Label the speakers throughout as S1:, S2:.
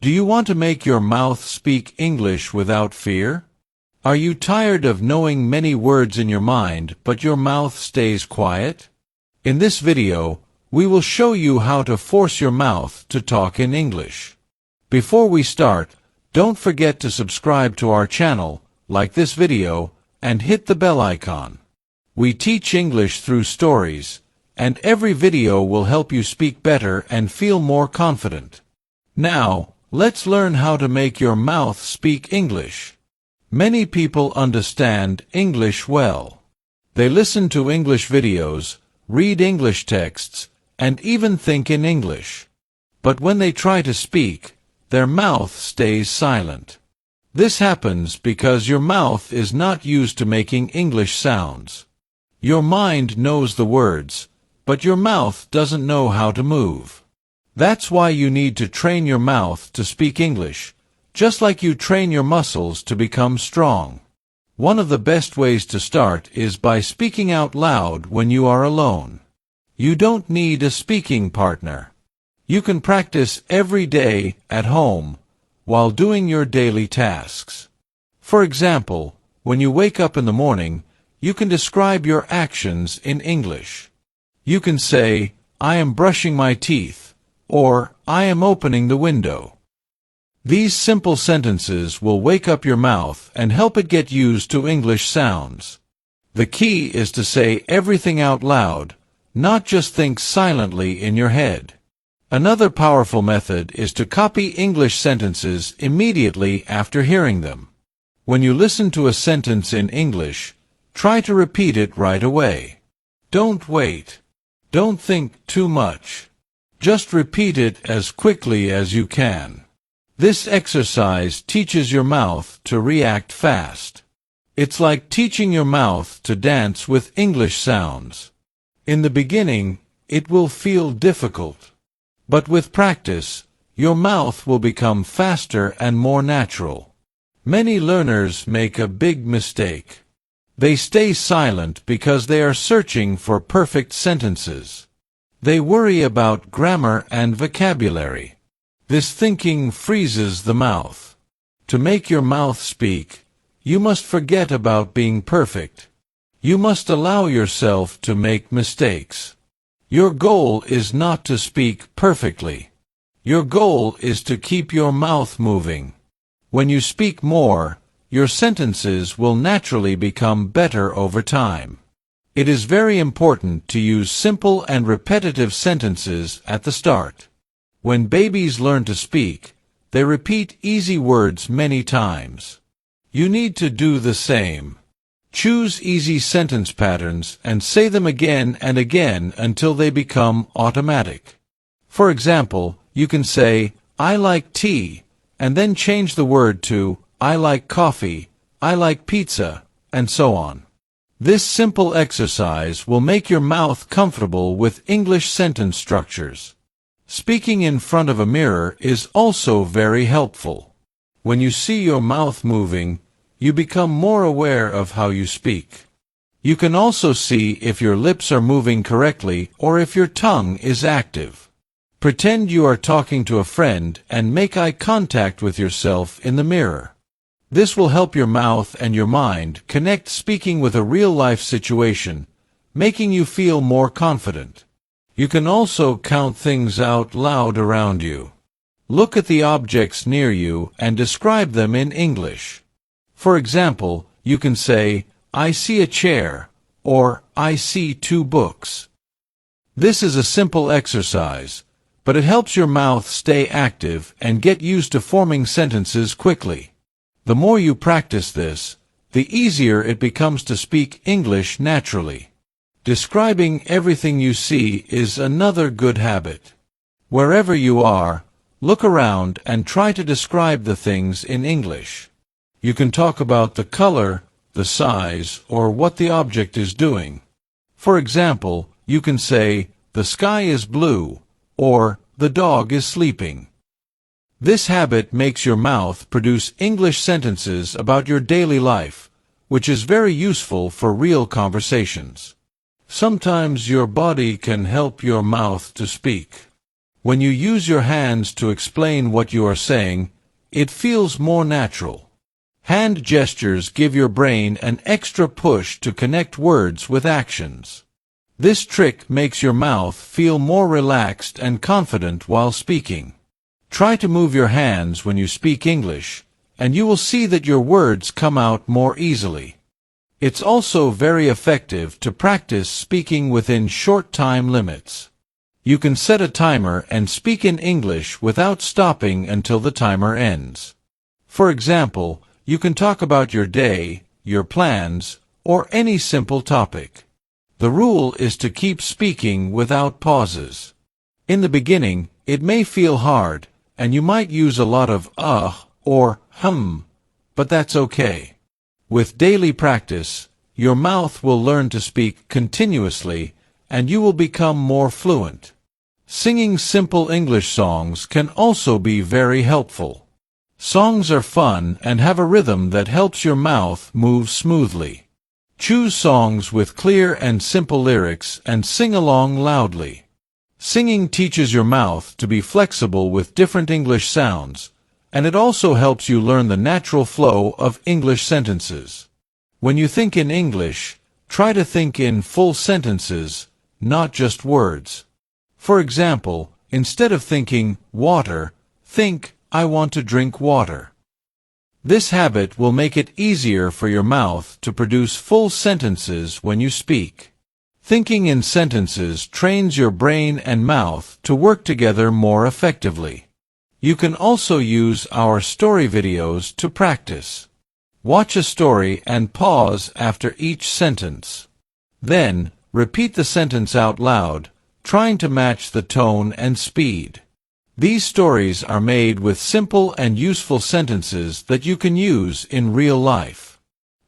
S1: Do you want to make your mouth speak English without fear? Are you tired of knowing many words in your mind, but your mouth stays quiet? In this video, we will show you how to force your mouth to talk in English. Before we start, don't forget to subscribe to our channel, like this video, and hit the bell icon. We teach English through stories, and every video will help you speak better and feel more confident. Now, let's learn how to make your mouth speak English. Many people understand English well. They listen to English videos, read English texts, and even think in English. But when they try to speak, their mouth stays silent. This happens because your mouth is not used to making English sounds. Your mind knows the words, but your mouth doesn't know how to move. That's why you need to train your mouth to speak English, just like you train your muscles to become strong. One of the best ways to start is by speaking out loud when you are alone. You don't need a speaking partner. You can practice every day at home while doing your daily tasks. For example, when you wake up in the morning, you can describe your actions in English. You can say, "I am brushing my teeth," or "I am opening the window." These simple sentences will wake up your mouth and help it get used to English sounds. The key is to say everything out loud, not just think silently in your head. Another powerful method is to copy English sentences immediately after hearing them. When you listen to a sentence in English, try to repeat it right away. Don't wait. Don't think too much. Just repeat it as quickly as you can. This exercise teaches your mouth to react fast. It's like teaching your mouth to dance with English sounds. In the beginning, it will feel difficult. But with practice, your mouth will become faster and more natural. Many learners make a big mistake. They stay silent because they are searching for perfect sentences. They worry about grammar and vocabulary. This thinking freezes the mouth. To make your mouth speak, you must forget about being perfect. You must allow yourself to make mistakes. Your goal is not to speak perfectly. Your goal is to keep your mouth moving. When you speak more, your sentences will naturally become better over time. It is very important to use simple and repetitive sentences at the start. When babies learn to speak, they repeat easy words many times. You need to do the same. Choose easy sentence patterns and say them again and again until they become automatic. For example, you can say, "I like tea," and then change the word to, "I like coffee," "I like pizza," and so on. This simple exercise will make your mouth comfortable with English sentence structures. Speaking in front of a mirror is also very helpful. When you see your mouth moving, you become more aware of how you speak. You can also see if your lips are moving correctly or if your tongue is active. Pretend you are talking to a friend and make eye contact with yourself in the mirror. This will help your mouth and your mind connect speaking with a real-life situation, making you feel more confident. You can also count things out loud around you. Look at the objects near you and describe them in English. For example, you can say, "I see a chair," or "I see 2 books." This is a simple exercise, but it helps your mouth stay active and get used to forming sentences quickly. The more you practice this, the easier it becomes to speak English naturally. Describing everything you see is another good habit. Wherever you are, look around and try to describe the things in English. You can talk about the color, the size, or what the object is doing. For example, you can say, "The sky is blue," or "The dog is sleeping." This habit makes your mouth produce English sentences about your daily life, which is very useful for real conversations. Sometimes your body can help your mouth to speak. When you use your hands to explain what you are saying, it feels more natural. Hand gestures give your brain an extra push to connect words with actions. This trick makes your mouth feel more relaxed and confident while speaking. Try to move your hands when you speak English, and you will see that your words come out more easily. It's also very effective to practice speaking within short time limits. You can set a timer and speak in English without stopping until the timer ends. For example, you can talk about your day, your plans, or any simple topic. The rule is to keep speaking without pauses. In the beginning, it may feel hard, and you might use a lot of or but that's okay. With daily practice, your mouth will learn to speak continuously, and you will become more fluent. Singing simple English songs can also be very helpful. Songs are fun and have a rhythm that helps your mouth move smoothly. Choose songs with clear and simple lyrics and sing along loudly. Singing teaches your mouth to be flexible with different English sounds, and it also helps you learn the natural flow of English sentences. When you think in English, try to think in full sentences, not just words. For example, instead of thinking water, think I want to drink water. This habit will make it easier for your mouth to produce full sentences when you speak. Thinking in sentences trains your brain and mouth to work together more effectively. You can also use our story videos to practice. Watch a story and pause after each sentence. Then, repeat the sentence out loud, trying to match the tone and speed. These stories are made with simple and useful sentences that you can use in real life.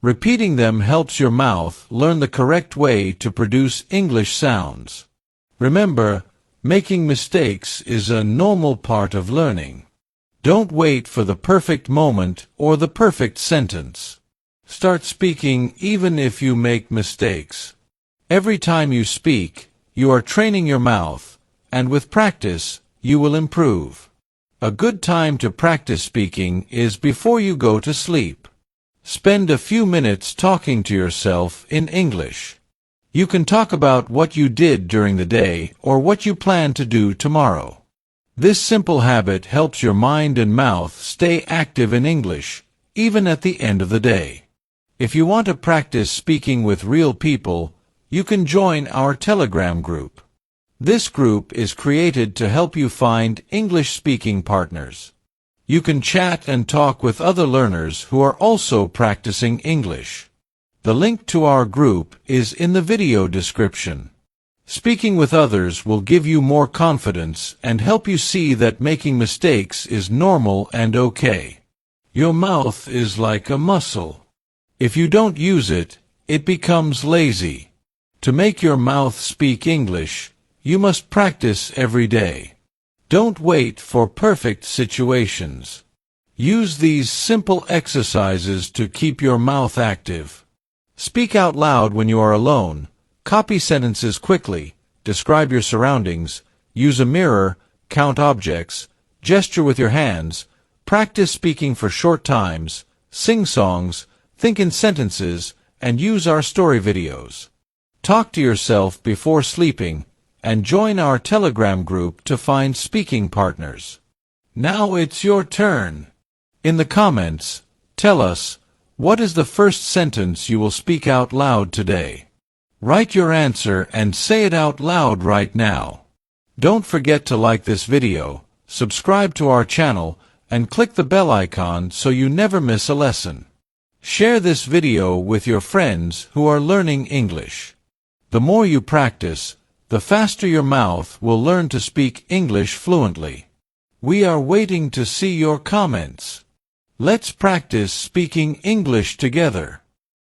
S1: Repeating them helps your mouth learn the correct way to produce English sounds. Remember, making mistakes is a normal part of learning. Don't wait for the perfect moment or the perfect sentence. Start speaking even if you make mistakes. Every time you speak, you are training your mouth, and with practice, you will improve. A good time to practice speaking is before you go to sleep. Spend a few minutes talking to yourself in English. You can talk about what you did during the day or what you plan to do tomorrow. This simple habit helps your mind and mouth stay active in English, even at the end of the day. If you want to practice speaking with real people, you can join our Telegram group. This group is created to help you find English-speaking partners. You can chat and talk with other learners who are also practicing English. The link to our group is in the video description. Speaking with others will give you more confidence and help you see that making mistakes is normal and okay. Your mouth is like a muscle. If you don't use it, it becomes lazy. To make your mouth speak English, you must practice every day. Don't wait for perfect situations. Use these simple exercises to keep your mouth active. Speak out loud when you are alone. Copy sentences quickly. Describe your surroundings. Use a mirror. Count objects. Gesture with your hands. Practice speaking for short times. Sing songs. Think in sentences. And use our story videos. Talk to yourself before sleeping, and join our Telegram group to find speaking partners. Now it's your turn. In the comments, tell us, what is the first sentence you will speak out loud today? Write your answer and say it out loud right now. Don't forget to like this video, subscribe to our channel, and click the bell icon so you never miss a lesson. Share this video with your friends who are learning English. The more you practice, the faster your mouth will learn to speak English fluently. We are waiting to see your comments. Let's practice speaking English together.